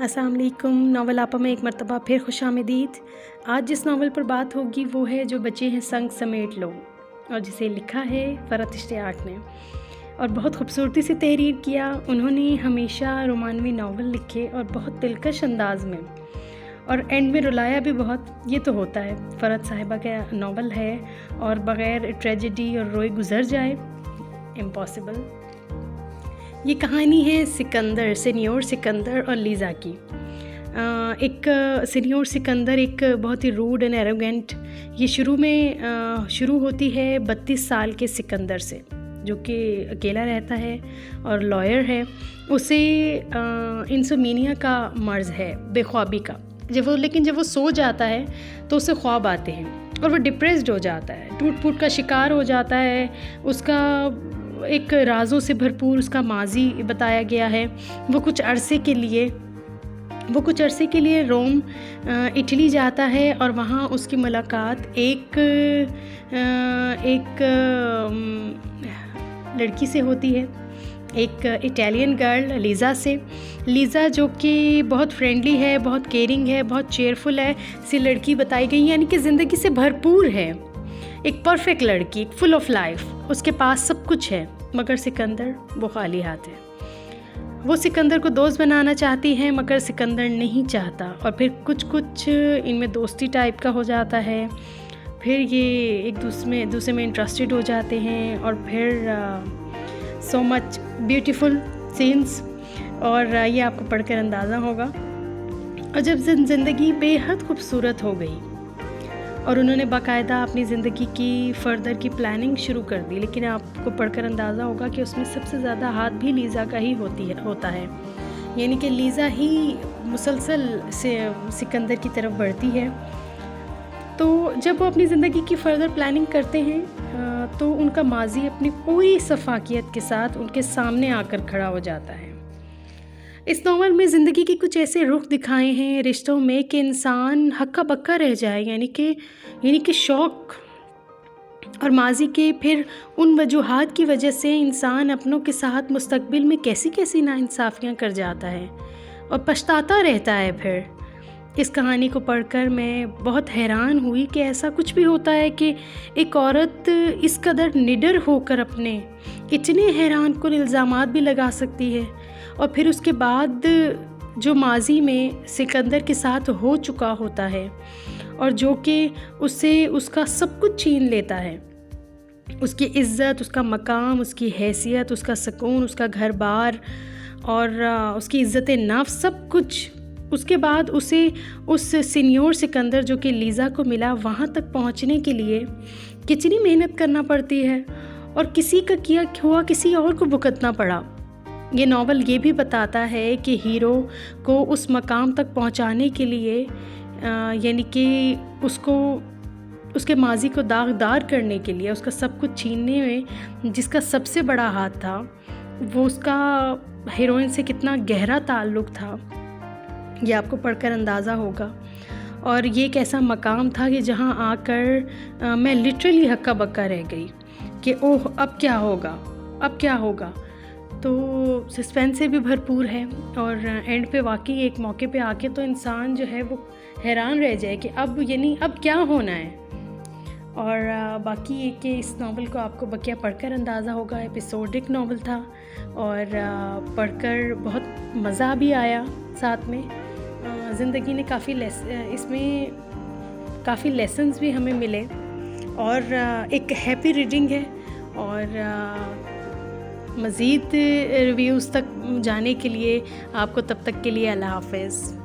अस्सलाम वालेकुम। नावल आपा में एक मरतबा फिर खुशामदीद। आज जिस नावल पर बात होगी वो है जो बचे हैं संग समेट लो, और जिसे लिखा है फ़रत इश्तियाक ने, और बहुत खूबसूरती से तहरीर किया। उन्होंने हमेशा रोमानवी नावल लिखे और बहुत दिलकश अंदाज में, और एंड में रुलाया भी बहुत। ये तो होता है, फ़रत साहिबा का नावल है और बग़ैर ट्रेजेडी और रोए गुज़र जाए, इम्पॉसिबल। ये कहानी है सिकंदर, सीनियर सिकंदर और लीज़ा की। एक सीनियर सिकंदर एक बहुत ही रूड एंड एरोगेंट, ये शुरू होती है 32 साल के सिकंदर से, जो कि अकेला रहता है और लॉयर है। उसे इंसोमिनिया का मर्ज़ है, बेख्वाबी का। जब वो सो जाता है तो उसे ख्वाब आते हैं और वो डिप्रेस्ड हो जाता है, टूट फूट का शिकार हो जाता है। उसका एक राज़ों से भरपूर उसका माजी बताया गया है। वो कुछ अरसे के लिए रोम इटली जाता है और वहाँ उसकी मुलाकात एक लड़की से होती है, एक इटालियन गर्ल लीज़ा से। लीज़ा जो कि बहुत फ्रेंडली है, बहुत केयरिंग है, बहुत चेयरफुल है, सी लड़की बताई गई, यानी कि ज़िंदगी से भरपूर है, एक परफेक्ट लड़की, फुल ऑफ लाइफ। उसके पास सब कुछ है, मगर सिकंदर वो खाली हाथ है। वो सिकंदर को दोस्त बनाना चाहती है, मगर सिकंदर नहीं चाहता, और फिर कुछ इनमें दोस्ती टाइप का हो जाता है। फिर ये एक दूसरे में इंटरेस्टेड हो जाते हैं, और फिर सो मच ब्यूटीफुल सीन्स, और ये आपको पढ़कर अंदाज़ा होगा। और जब ज़िंदगी बेहद खूबसूरत हो गई और उन्होंने बाकायदा अपनी ज़िंदगी की फ़र्दर की प्लानिंग शुरू कर दी, लेकिन आपको पढ़कर अंदाज़ा होगा कि उसमें सबसे ज़्यादा हाथ भी लीज़ा का ही होता है। यानी कि लीज़ा ही मुसलसल से सिकंदर की तरफ बढ़ती है। तो जब वो अपनी ज़िंदगी की फ़र्दर प्लानिंग करते हैं तो उनका माजी अपनी पूरी सफाकियत के साथ उनके सामने आकर खड़ा हो जाता है। इस नावल में ज़िंदगी के कुछ ऐसे रुख दिखाए हैं रिश्तों में कि इंसान हक्का बक्का रह जाए, यानी कि शौक़ और माजी के फिर उन वजूहात की वजह से इंसान अपनों के साथ मुस्तकबिल में कैसी नाइंसाफ़ियाँ कर जाता है और पछताता रहता है। फिर इस कहानी को पढ़कर मैं बहुत हैरान हुई कि ऐसा कुछ भी होता है कि एक औरत इस कदर निडर होकर अपने इतने हैरानकुन इल्ज़ामात भी लगा सकती है, और फिर उसके बाद जो माजी में सिकंदर के साथ हो चुका होता है और जो कि उससे उसका सब कुछ छीन लेता है, उसकी इज़्ज़त, उसका मकाम, उसकी हैसियत, उसका सुकून, उसका घर बार और उसकी इज़्ज़त नफ्स, सब कुछ। उसके बाद उसे उस सीनियर सिकंदर जो कि लीज़ा को मिला, वहाँ तक पहुँचने के लिए कितनी मेहनत करना पड़ती है, और किसी का किया हुआ किसी और को भुगतना पड़ा। ये नावल ये भी बताता है कि हीरो को उस मकाम तक पहुंचाने के लिए यानी कि उसको उसके माजी को दागदार करने के लिए, उसका सब कुछ छीनने में जिसका सबसे बड़ा हाथ था, वो उसका हीरोइन से कितना गहरा ताल्लुक़ था, ये आपको पढ़कर अंदाज़ा होगा। और ये एक ऐसा मकाम था कि जहाँ आकर मैं लिटरली हक्का बक्का रह गई कि ओह अब क्या होगा। तो सस्पेंस से भी भरपूर है, और एंड पे वाकई एक मौके पे आके तो इंसान जो है वो हैरान रह जाए कि अब क्या होना है। और बाकी ये कि इस नावल को आपको बकिया पढ़कर अंदाज़ा होगा, एपिसोडिक नावल था, और पढ़कर बहुत मज़ा भी आया। साथ में ज़िंदगी ने इसमें काफ़ी लेसन्स भी हमें मिले, और एक हैप्पी रीडिंग है। और मज़ीद रिव्यूज़ तक जाने के लिए आपको तब तक के लिए अल्लाह हाफ़िज़।